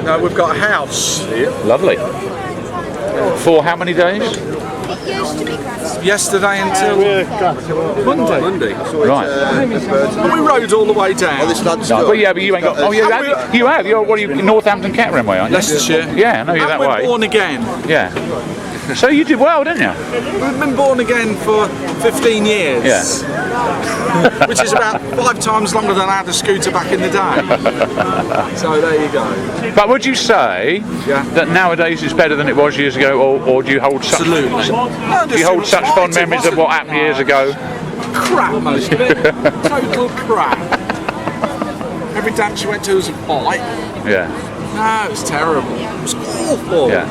No, we've got a house here. Lovely. For how many days? Yesterday until Monday. Right. And we rode all the way down. No, but yeah, but you ain't got. Oh, you have. You're what are you? Northampton Kettering way, aren't you? Leicestershire. Yeah, I know you're that we're way. Born again. Yeah. So you did well, didn't you? We've been born again for 15 years. Yeah. Which is about 5 times longer than I had a scooter back in the day. So there you go. But would you say that nowadays it's better than it was years ago, or do you hold such? Absolutely. Do you hold such fond memories of what happened years ago? Crap, most of it. Total crap. Every dance you went to was a fight. Yeah. No, it was terrible. It was awful. Yeah.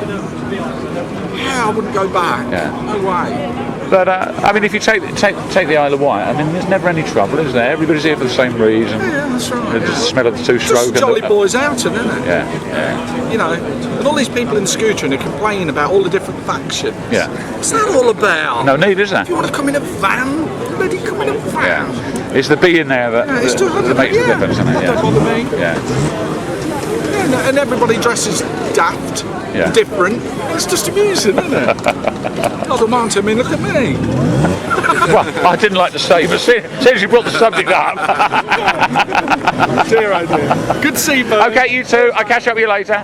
Yeah, I wouldn't go back. Yeah. No way. But I mean, if you take the Isle of Wight, I mean, there's never any trouble, is there? Everybody's here for the same reason. Yeah, that's right. The smell of the two-stroke. Just jolly boys outing, isn't it? Yeah. You know, and all these people in scootering are complaining about all the different factions. Yeah. What's that all about? No need, is there? If you want to come in a van, bloody come in a van. Yeah. It's the bee in there that makes the difference, isn't it? That don't bother me. Yeah. And everybody dresses daft, different. It's just amusing, isn't it? Not the man to me, look at me. Well, I didn't like to say, but since you brought the subject up. Dear, oh dear. Good to see you, buddy. Okay, you too. I'll catch up with you later.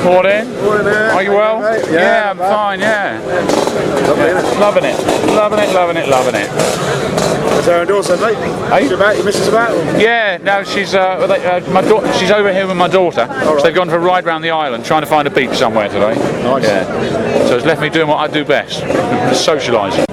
Morning. Are you well? Yeah, I'm fine, yeah. Loving it. Is there a daughter, mate? Hey? Your missus about? Yeah, no, she's she's over here with my daughter. So they've gone for a ride around the island, trying to find a beach somewhere today. Nice. Yeah. So it's left me doing what I do best, socialising.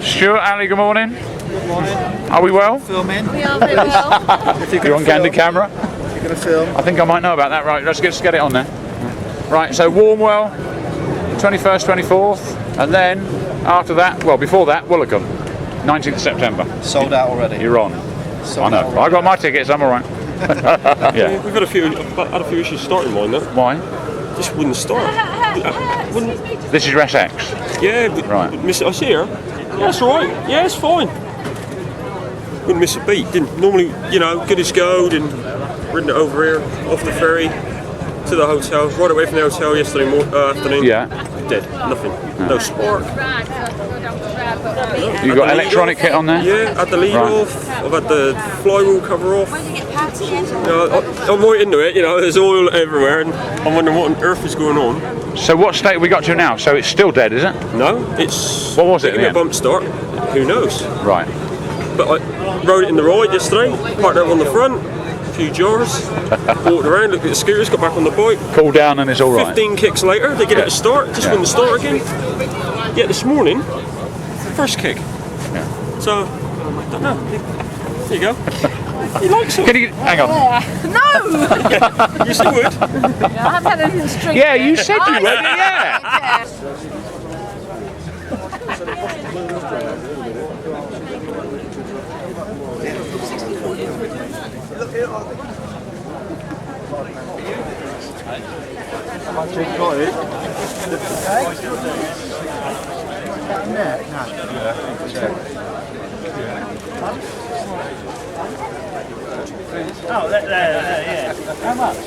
Stuart, Ali, good morning. Good morning. Are we well? Filming. We are very well. You're on candid camera? You're going to film. I think I might know about that. Right, let's get it on there. Right, so Warmwell, 21st, 24th, and then after that, well, before that, Woolacombe, 19th September. Sold out already. You're on. I know. I got my tickets. I'm all right. Yeah. We've had a few issues starting mine though. Why? Just wouldn't start. This is SX. Yeah, but Right. miss it. I see her. Yeah, it's all right. Yeah, it's fine. Wouldn't miss a beat. Didn't normally, good as gold and ridden it over here off the ferry to the hotel. Right away from the hotel yesterday afternoon. Yeah. Dead. Nothing. No spark. You got electronic kit on there? Yeah, had the lead off. I've had the flywheel cover off. I'm right into it. There's oil everywhere, and I'm wondering what on earth is going on. So what state have we got to now? So it's still dead, is it? No, it's. What was it Give me a then? bump start. Who knows? Right. But I rode it in the ride yesterday. Parked out on the front. A few jars. Walked around, looked at the scooters, got back on the bike. Cool down and it's all right. 15 kicks later, they get it to start. Just wouldn't start again. Yeah, this morning, first kick. Yeah. So, don't know. There you go. You like some? Can you hang on? No! You still would? I haven't had anything to drink. Yeah, you said you would. Yeah. Oh, there, yeah. How much?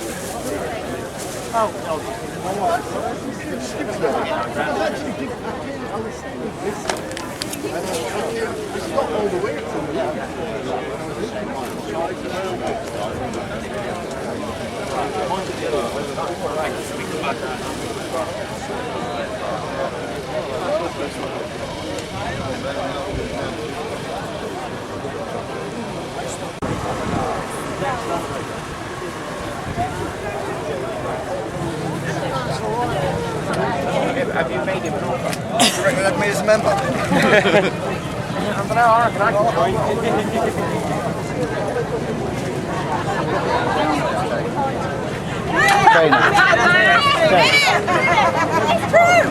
Have you made him an offer? Do you reckon they've made us a member? I don't know, I reckon I can join. It's true!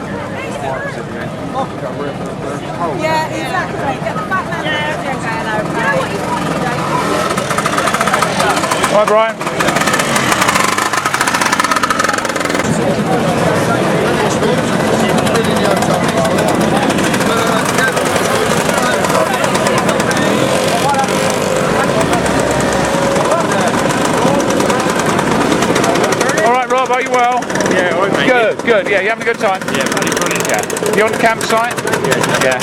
Yeah, exactly. Get the fat man. Hi, Brian. All right, Rob, are you well? Yeah, all right, mate. Good, good. Yeah, you having a good time? Yeah, bloody brilliant. Yeah. You on the campsite? Yeah.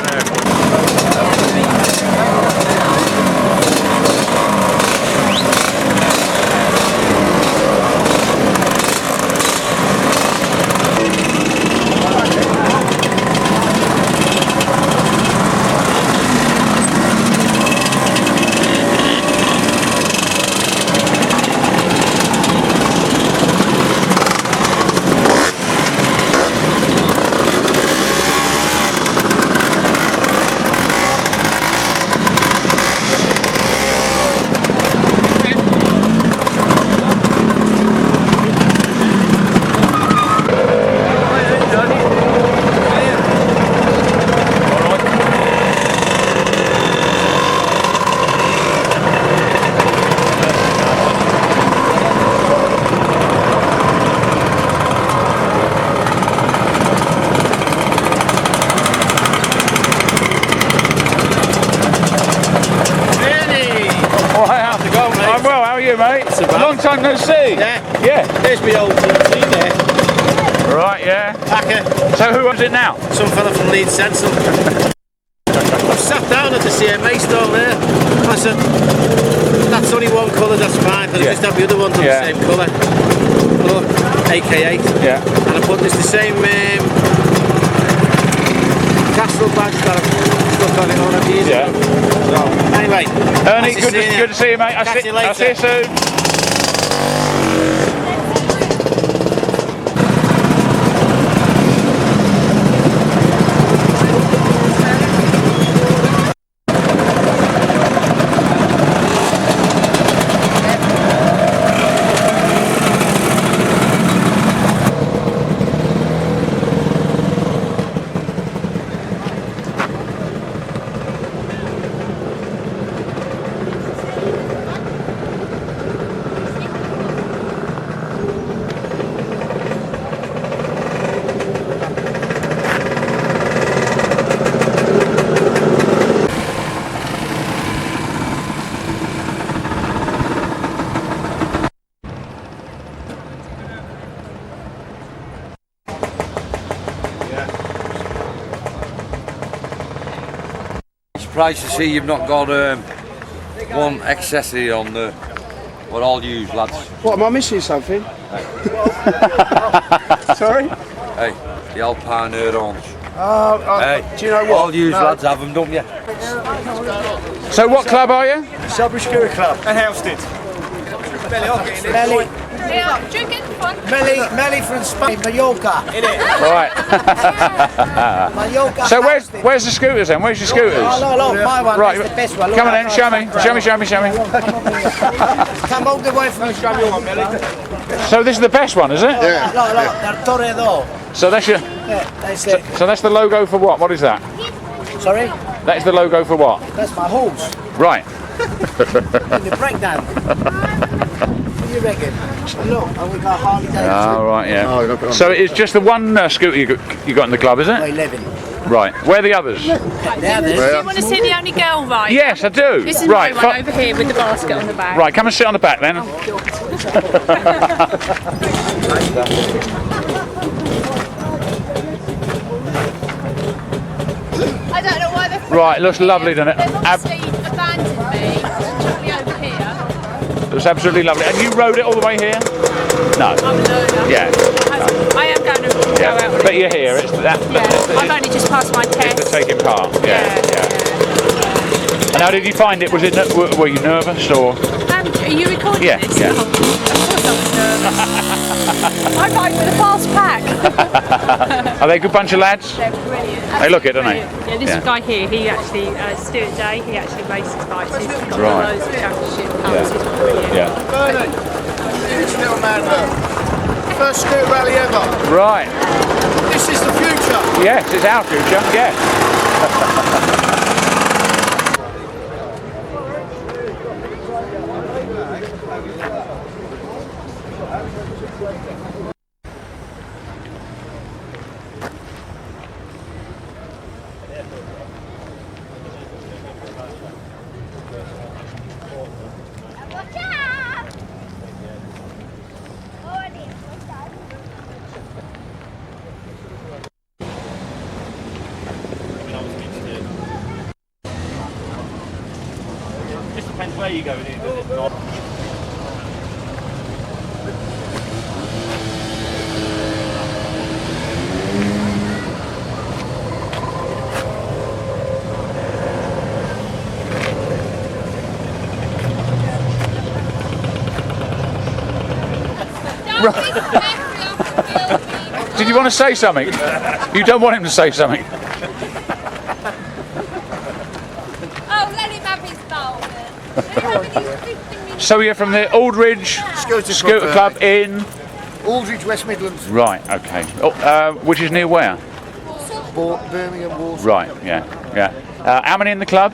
I'm well, how are you, mate? Long time no see. Yeah. Yeah. There's my old team there. Right, yeah. Packer, So who owns it now? some fella from Leeds Central. I've sat down at the CMA stall there. I said, that's only one colour, that's fine, but I just have the other ones on Yeah. the same colour. Look, AK8. Yeah. And I put this the same castle badge that I've stuck on it all over years Yeah. ago. So, anyway, Ernie, nice good seeing to see you, mate. Catch you later. I'll see you soon. Surprised to see you've not got one accessory on the what I'll use, lads. What, am I missing something? Sorry? Hey, the Alpine Air-ons. Hey, do you know what? All use, lads, have them, don't you? So what club are you? Sudbury Skier Club. And Halstead. Melly from Spain, Mallorca. Right. Mallorca. So where's the scooters then? Where's your scooters? Oh, no, my one. Right. That's the best one. Come on then, show me. Come all the way from Spain. So this is the best one, is it? Yeah. Look, they're Toreador. So that's your. Yeah, that's it. So that's the logo for what? What is that? Sorry? That is the logo for what? That's my horse. Right. In the breakdown. What do you reckon? Look, and we got Harley Davidson. Oh, right, yeah. So it's just the one scooter you got in the club, is it? 11. Right. Where are the others? There, Do you want to see the only girl, right? Yes, I do. This is right. my one over here with the basket on the back. Right, come and sit on the back then. I don't know why they're Right, looks lovely, doesn't it? They've obviously abandoned me to chuck me over here. Looks absolutely lovely. And you rode it all the way here? No. I'm a learner. Yeah. I am going to go Yeah. out with But it. you're here. It's that. Yeah, I've only just passed my It's test. the taking part. Yeah. And how did you find it? Was it? Were you nervous or? Are you recording Yeah, this? yeah. Of course I was nervous. I'm going with a fast pack. Are they a good bunch of lads? They're brilliant. They look it, don't they? Yeah, this Yeah. guy here, he actually, Stuart Day, he actually races bikes. He's got Right. loads of championship cars. He's brilliant. Yeah. Bernard, this little man there. First scooter rally ever. Right. This is the future. Yes, it's our future. Yes. Just depends where you go with it. Did you want to say something? You don't want him to say something. Oh, let him have his bowl then. So you're from the Aldridge Scooter Club in? Aldridge, West Midlands. Right, okay. Oh, which is near where? Birmingham, Walsall. Right, yeah, yeah. How many in the club?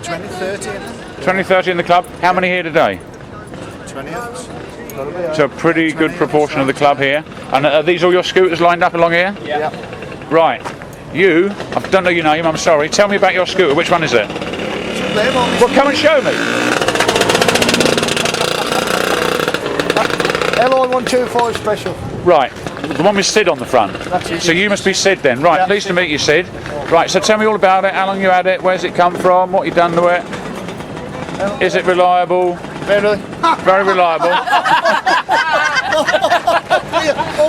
20, 30. 20, 30 in the club. How many here today? 20. So a pretty good proportion of the club here. And are these all your scooters lined up along here? Yeah. Right. You, I don't know your name, I'm sorry. Tell me about your scooter. Which one is it? Well, come and show me. LI125 special. Right. The one with Sid on the front. So you must be Sid then. Right. Yeah. Pleased to meet you, Sid. Right. So tell me all about it. How long you had it? Where's it come from? What you done to it? Is it reliable? Very. Very reliable.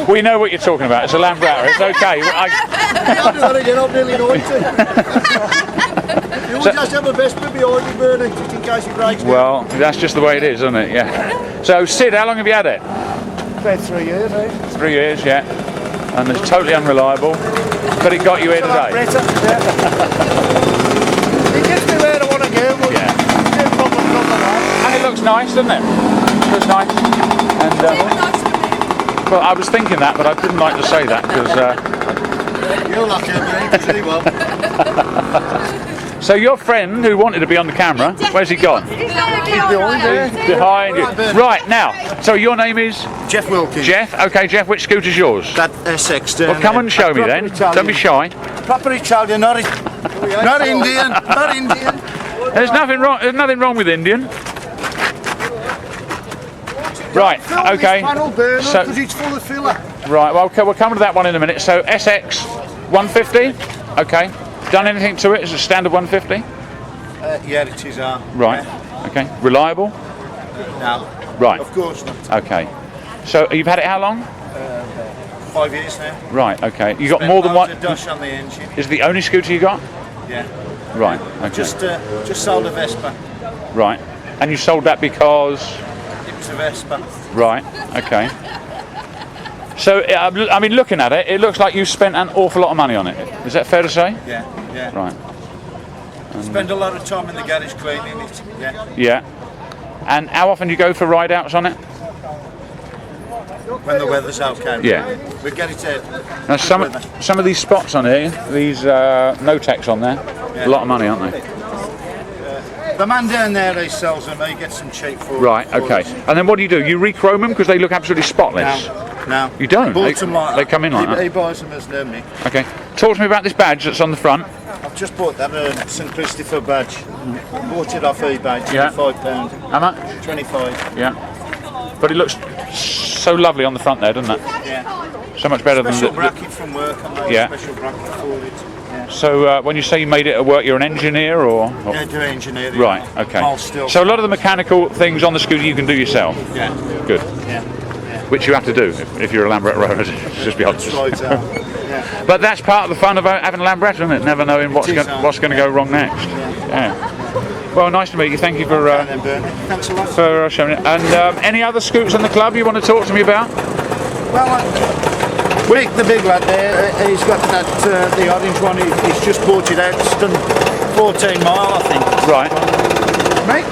We know what you're talking about. It's a Lambretta. It's okay. I'm nearly 90. You always have to have a Vespa behind you, Bernie, just in case it breaks down. Well, that's just the way it is, isn't it? Yeah. So, Sid, how long have you had it? About 3 years, eh? 3 years, yeah. And it's totally unreliable, but it got you here today. It gets me where I want to go. Yeah. And it looks nice, doesn't it? It looks nice. And well, I was thinking that, but I didn't like to say that because. You're lucky, mate. See what? So your friend who wanted to be on the camera, where's he gone? He's behind there. Behind you. Right now. So your name is Jeff Wilkins. Jeff. Okay, Jeff. Which scooter's yours? That SX. Well, come and show me then. Don't be shy. Proper Italian, not Indian. Not Indian. There's nothing wrong. There's nothing wrong with Indian. Right. Okay. So because it's full of filler. right. Well, okay, we'll come to that one in a minute. So SX 150. Okay. Done anything to it? Is it standard 150? Yeah, it is. Right. Okay. Reliable. No. Right. Of course not. Okay. So you've had it how long? 5 years now. Right. Okay. You got more than one. Dust on the engine. Is it the only scooter you got? Yeah. Right. Okay. Just sold a Vespa. Right. And you sold that because? It was a Vespa. Right. Okay. So I mean, looking at it, it looks like you spent an awful lot of money on it. Is that fair to say? Yeah. Yeah. Right. Spend a lot of time in the garage cleaning it. Yeah. Yeah. And how often do you go for ride outs on it? when the weather's okay. Yeah. We get it out. Now some of these spots on here, these no-techs on there, a lot of money, aren't they? The man down there, he sells them. He gets them cheap for. Right. for Okay. us. And then what do? You rechrome them because they look absolutely spotless. No. You don't? He bought them like they that. come in like that? He buys them as me. Okay. Talk to me about this badge that's on the front. I've just bought that St Christopher badge. Bought it off eBay, £25. How much? 25. Yeah. But it looks so lovely on the front there, doesn't it? Yeah. So much better Special than bracket from work. I made a special bracket for it. Yeah. So when you say you made it at work, you're an engineer or? Yeah, do engineering. Right. Okay. I'll still. So a lot of the mechanical things on the scooter you can do yourself. Yeah. Good. Yeah. Which you have to do if you're a Lambretta owner. Just be honest. That's right. Yeah. But that's part of the fun of having a Lambretta, isn't it? Never knowing what's going to go wrong next. Yeah. Well, nice to meet you. Thank you for Thanks a lot. for showing it. And any other scooters in the club you want to talk to me about? Well, Wight, the big lad there, he's got that the orange one. He's just bought it out. It's done 14 mile, I think. Right. Mate,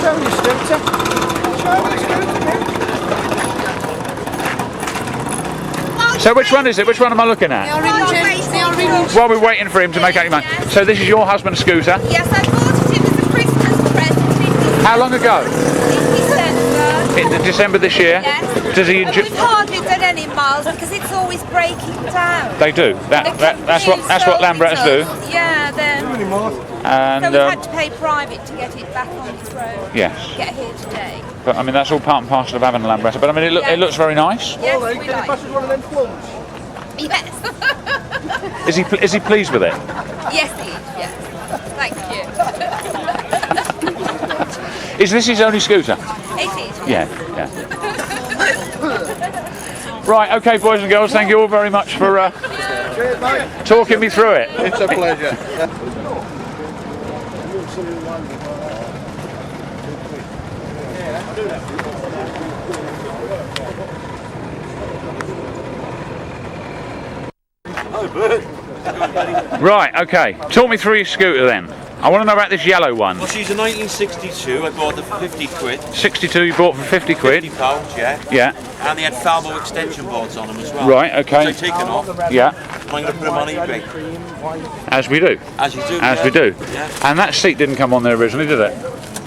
show me your scooter. Show me your scooter, mate. So which one is it? Which one am I looking at? The orange. While we're waiting for him to make up your mind. So this is your husband's scooter. Yes, I bought it. It was a Christmas present. How long ago? In In December this year. Yes. Does he But enjoy? we've hardly done any miles because it's always breaking down. They do. That's what Lambrettas do. Yeah, then. And So we've had to pay private to get it back on its road. yes. Get here today. But I mean that's all part and parcel of having a Lambretta. But I mean it looks very nice. Yes, we like it. One of them plums. Yes. Is he pleased with it? Yes, he is. Yes. Thank you. Is this his only scooter? It is. Yeah. Right, okay, boys and girls, thank you all very much for talking me through it. It's a pleasure. Right, okay, talk me through your scooter then. I want to know about this yellow one. Well, she's a 1962. I bought her for 50 quid. 62 you bought for 50 quid? 50 pounds, yeah. Yeah. And they had Falbo extension boards on them as well. Right, okay. Which I've taken off. Yeah. I'm going to put them on eBay. As we do. As you do. As yeah. we do. Yeah. And that seat didn't come on there originally, did it?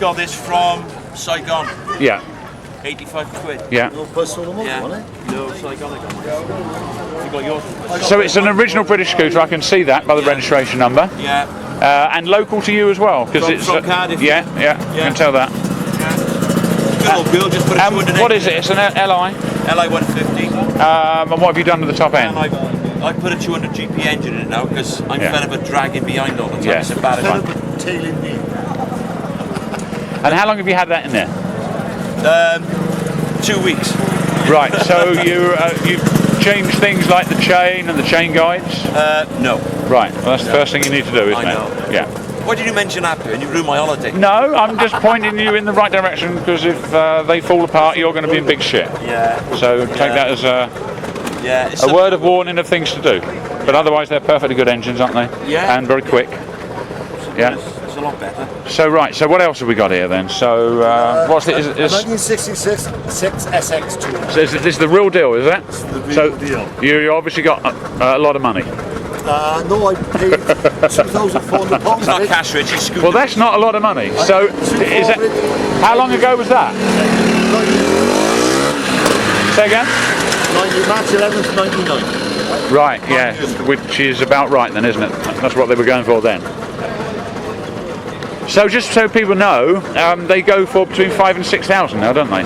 Got this from Saigon. Yeah. 85 quid. Yeah. No personal money, Yeah. wasn't it? No, Saigon I got mine. You got yours? So it's an original British scooter, I can see that by the registration number. Yeah. And local to you as well, because it's From Cardiff. yeah, I can tell that. Good old girl, just put a 280. What is it? It's an LI. LI 150. And what have you done to the top end? And I put a 200 GP engine in it now because I'm fed up of dragging behind all the time. Yeah. It's embarrassing. Tailing me. And how long have you had that in there? 2 weeks. Right. So you changed things like the chain and the chain guides. No. Right. Well, that's the first thing you need to do, isn't I know. it? Yeah. Why did you mention that, and you ruined my holiday? No, I'm just pointing you in the right direction because if they fall apart, you're going to be in big shit. Yeah. So take that as a word of warning of things to do. But otherwise, they're perfectly good engines, aren't they? Yeah. And very quick. Yeah. It's a lot better. So right. So what else have we got here then? So what's it? Is 1966 SX2. this is the real deal, is it? The real So deal. you obviously got a lot of money. No, I paid £2,400. It's not cash rich, it's Well, that's not a lot of money. So is that? How long ago was that? Say again? March 11th, 99. Right. Yeah. Which is about right then, isn't it? That's what they were going for then. So just so people know, they go for between 5,000 and 6,000 now, don't they?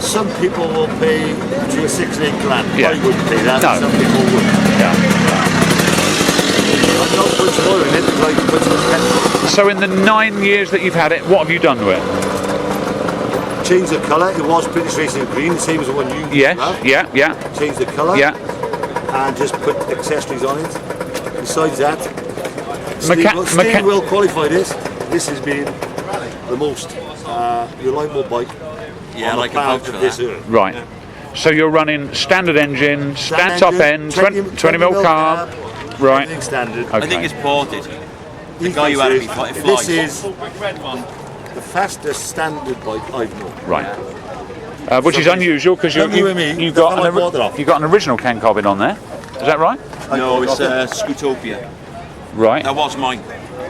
Some people will pay between 6 and 8 grand. Yeah. I wouldn't pay that. No. Some people wouldn't. Yeah. I'm not much more in it, like much more. So in the 9 years that you've had it, what have you done to it? Change the colour. It was British Racing Green, the same as the one you Yes. have. Yeah. Yeah. Change the colour. Yeah. And just put accessories on it. Besides that, Mecha- Steve will qualify this. This has been the most reliable bike. Yeah, on like the a planet voucher of this that. earth. Right. So you're running standard engine, Standard top engine, end, 20 mil carb. Right. Everything standard. Okay. I think it's ported. The guy This who had is- me flies. This is the fastest standard bike I've known. Right. which is unusual because you've got an original Ken Cobbin on there. Is that right? No, it's Scootopia. Right. That was mine.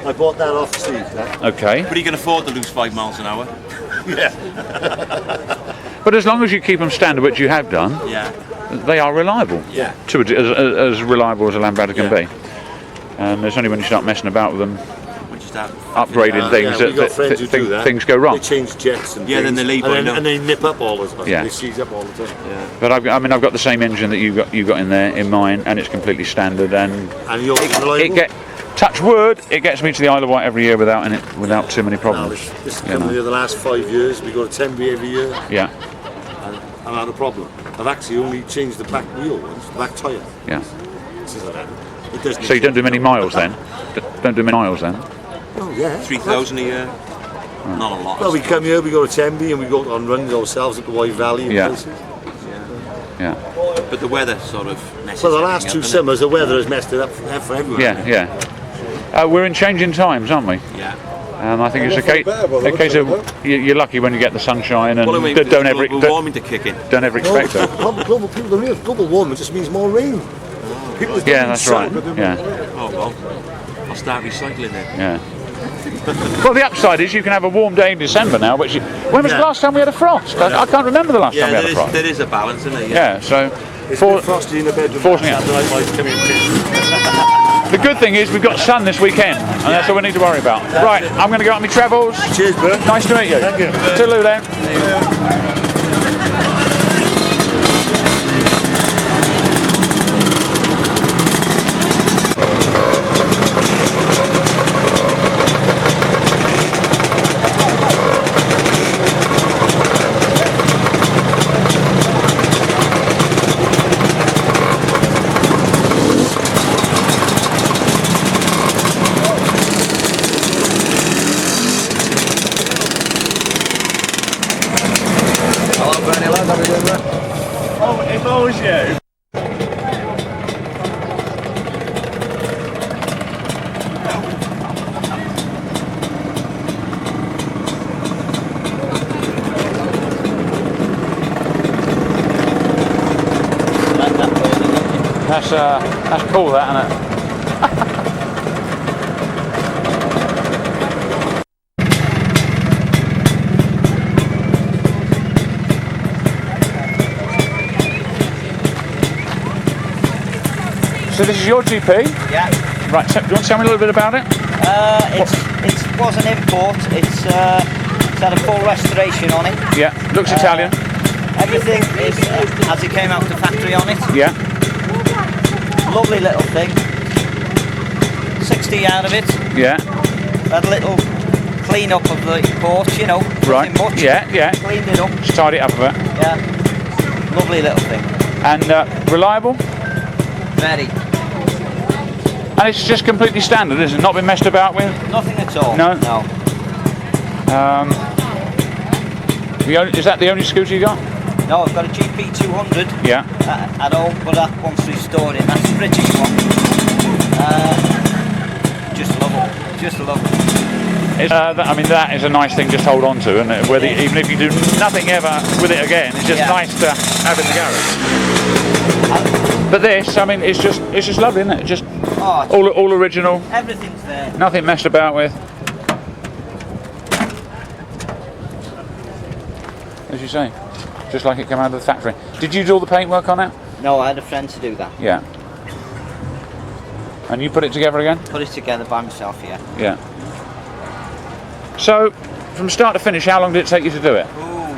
I bought that off Steve. Okay. But he can afford to lose 5 miles an hour. Yeah. But as long as you keep them standard, which you have done, they are reliable. Yeah. As reliable as a Lambretta can be. And it's only when you start messing about with them, upgrading things, that things go wrong. They change jets and then they leave, and they nip up all the time. Yeah. They seize up all the time. Yeah. But I've got the same engine that you got in there, in mine, and it's completely standard. And you're reliable. Touch wood, it gets me to the Isle of Wight every year without too many problems. This company the last 5 years, we go to Tenby every year. Yeah. And I've had a problem. I've actually only changed the back wheel once, the back tyre. Yeah. So you don't do many miles then? Don't do many miles then? Oh yeah. 3,000 a year. Not a lot. Well, we come here, we go to Tenby, and we go on runs ourselves at the Wight Valley and places. Yeah. But the weather sort of messes well, the last everything 2 up, summers, the weather has messed it up for everyone. Yeah. We're in changing times, aren't we? Yeah. I think it's a case of you're lucky when you get the sunshine, and well, I mean, don't ever warming to kick in. Don't ever expect it. Global warming just means more rain. Yeah, that's right. Yeah. Oh well, I'll start recycling then. Yeah. Well, the upside is you can have a warm day in December now. When was the last time we had a frost? I can't remember the last time we had a frost. There is a balance, isn't there? Yeah. So it's frosty in the bedroom. The good thing is we've got sun this weekend, and that's all we need to worry about. Right, I'm going to go on my travels. Cheers, Bert. Nice to meet you. Thank you. Toodaloo then. That's cool, that, isn't it? So this is your GP? Yeah. Right, so do you want to tell me a little bit about it? It was an import. It's had a full restoration on it. Yeah, looks Italian. Everything is as it came out the factory on it. Yeah. Lovely little thing. 60 out of it. Yeah. Had a little clean up of the porch, you know. Right. Much. Yeah. Cleaned it up. Just tidy it up a bit. Yeah. Lovely little thing. And reliable? Very. And it's just completely standard, isn't it? Not been messed about with? Nothing at all. No? No. Is that the only scooter you got? No, I've got a GP 200. Yeah. At home, but that one's restored in. That's the British one. Just love it. Just love it. I mean, that is a nice thing just to hold on to, isn't it? Even if you do nothing ever with it again, it's just nice to have in the garage. But this, I mean, it's just lovely, isn't it? Just all original. Everything's there. Nothing messed about with. As you say, just like it came out of the factory. Did you do all the paintwork on it? No, I had a friend to do that. Yeah. And you put it together again? Put it together by myself, yeah. Yeah. So, from start to finish, how long did it take you to do it? Ooh.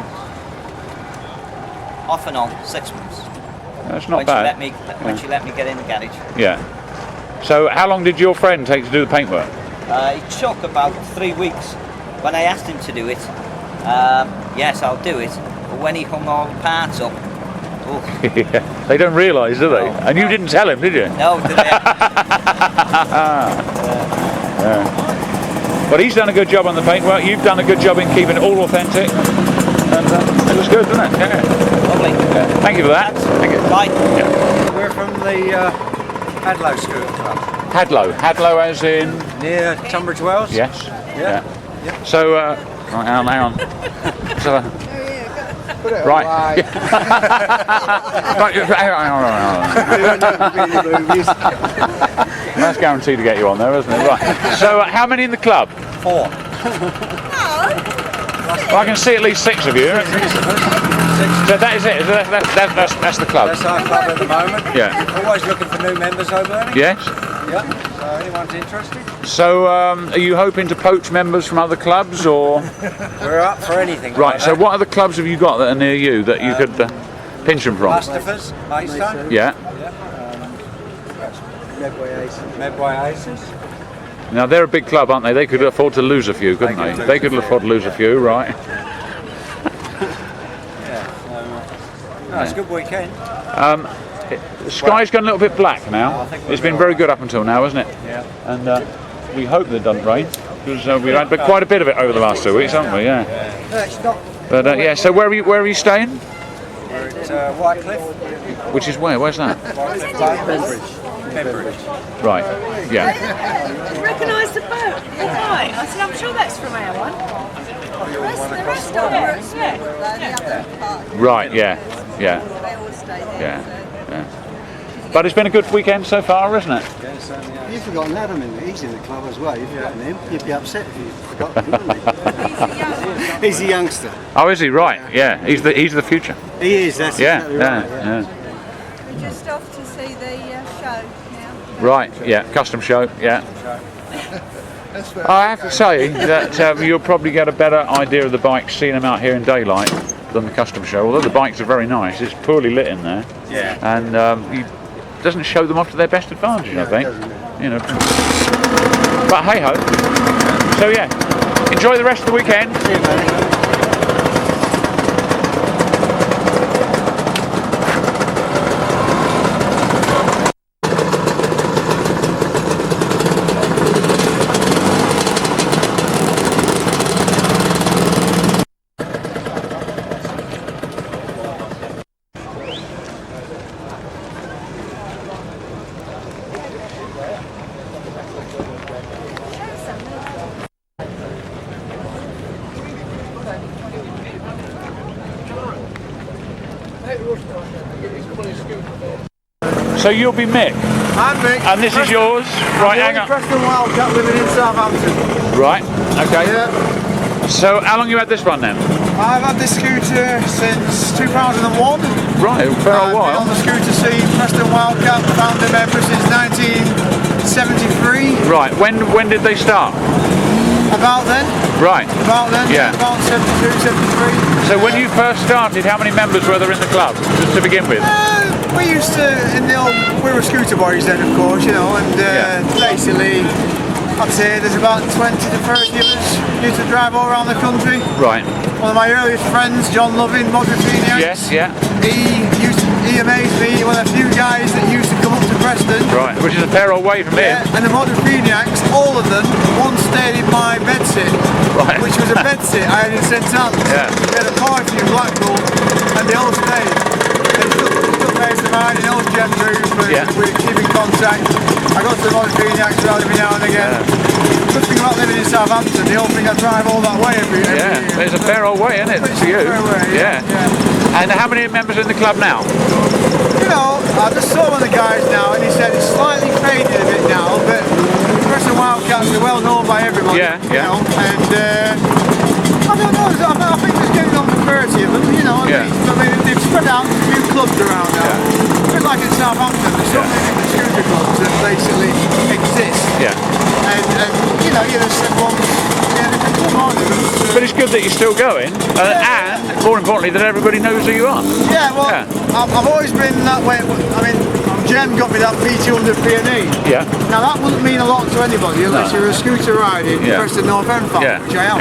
Off and on, 6 months. That's not bad. When she let me get in the garage. Yeah. So, how long did your friend take to do the paintwork? It took about 3 weeks. When I asked him to do it, yes, I'll do it. But when he hung all the parts up, yeah. They don't realise, do they? And you didn't tell him, did you? No, did I? Yeah. But he's done a good job on the paintwork. You've done a good job in keeping it all authentic. And it was good, wasn't it? Yeah. Lovely. Yeah. Thank you for that. Thank you. Bye. Yeah. We're from the Hadlow Scooter Club. Hadlow as in? Near Tunbridge Wells? Yes. Yeah. So, hang on. So, Right. That's guaranteed to get you on there, isn't it? Right. So, how many in the club? 4. Well, I can see at least 6 of you. So that is it. That's the club. That's our club at the moment. Yeah. Always looking for new members over there. Yes. Yeah. So anyone's interested? So, are you hoping to poach members from other clubs, or? We're up for anything. Right. Like So, that. what other clubs have you got that are near you that you could pinch them from? Mustafas, Maidstone. Yeah. Medway Aces. Now they're a big club, aren't they? They could afford to lose a few, couldn't they? They could afford to lose a few, right? No, it's a good weekend. The sky's gone a little bit black now. It's been very good up until now, hasn't it? Yeah. And we hope that it doesn't rain, because we've had quite a bit of it over the last 2 weeks, haven't we? Yeah. But yeah. So where are you staying? We're at Whitecliff. Which is where? Where's that? Pembridge. Right. Yeah. I recognise the boat. Right. I said, I'm sure that's from our one. The rest of them. Right. Yeah. Yeah. Yeah. Yeah. But it's been a good weekend so far, isn't it? You've forgotten Adam in there. He's in the club as well. You've forgotten him. You'd be upset if you forgot him, wouldn't you? He's a youngster. Oh, is he? Right. Yeah. He's the future. He is. That's exactly right. Yeah. We're just off to see the show now. Right. Yeah. Custom show. Yeah. I have to say that you'll probably get a better idea of the bikes seeing them out here in daylight than the custom show. Although the bikes are very nice, it's poorly lit in there. Yeah. And he doesn't show them off to their best advantage, I think. You know. But hey ho. So yeah, enjoy the rest of the weekend. See you, buddy. So you'll be Mick. I'm Mick. And this is yours? Right, hang on. Preston Wildcat living in Southampton. Right, okay. Yeah. So how long you had this one then? I've had this scooter since 2001. Right, for a I've while. been on the scooter scene, Preston Wildcat, founder member since 1973. Right, when did they start? About then. Right. About then. Yeah. About 72, 73. So when you first started, how many members were there in the club to begin with? We used to, we were scooter boys then, of course, you know, and basically, I'd say there's about 20 to 30 of us used to drive all around the country. Right. One of my earliest friends, John Loving, Modrifiniacs. Yes, yeah. He amazed me, one of the few guys that used to come up to Preston. Right, which is a fair old way from here. And the Modrifiniacs, all of them, once stayed in my bedsit, right. which was a bedsit I had in St Anne's. Yeah. We had a party in Blackpool, and they all stayed. They still mates of mine, he knows Jen Booth, but we keep in contact. I go to the Modrifiniacs around every now and again. Good thing about living in Southampton, they all think I drive all that way every year. It's a fair old way, isn't it, to you? Fair way, yeah. And how many members in the club now? You know, I just saw one of the guys now and he said it's slightly faded a bit now, but Preston Wildcats are well known by everybody. Yeah. You know, and I don't know, I think there's getting on for 30 of them, you know. I mean, they've spread out a few clubs around now. A bit like in Southampton, there's so many different scooter clubs that basically exist. Yeah. And you know, you just said one. But it's good that you're still going, and more importantly, that everybody knows who you are. Yeah, well, I've always been that way. I mean, Jem got me that PT100 P&E. Yeah. Now that wouldn't mean a lot to anybody unless you're a scooter riding Preston North End fan, which I am.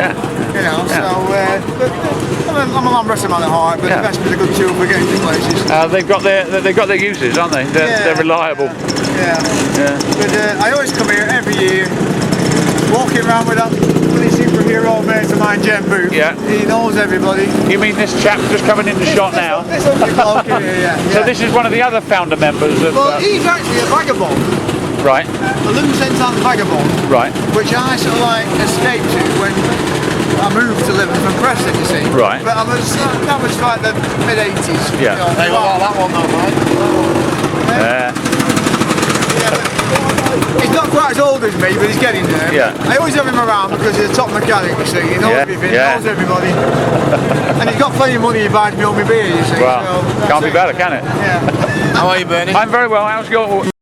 You know, so I'm a Lambretta man at heart, but the Vespa's a good tool for getting to places. They've got their uses, aren't they? They're reliable. Yeah. But I always come here every year, walking around with that bloody superhero mate of mine, Jen Booth. Yeah. He knows everybody. You mean this chap just coming into shot now? This ugly bloke here, So this is one of the other founder members of... Well, he's actually a vagabond. Right. A Loon St Anne's vagabond. Right. Which I sort of like escaped to when I moved to Liverpool from Preston, you see. Right. But I was that was like the mid-80s. Yeah. Hey, well, that one though, mate. He's not quite as old as me, but he's getting there. Yeah. I always have him around because he's a top mechanic, you see. He knows everything, knows everybody. And he's got plenty of money, he buys me all my beer, you see. Well, so can't be better, can it? Yeah. How are you, Bernie? I'm very well. How's your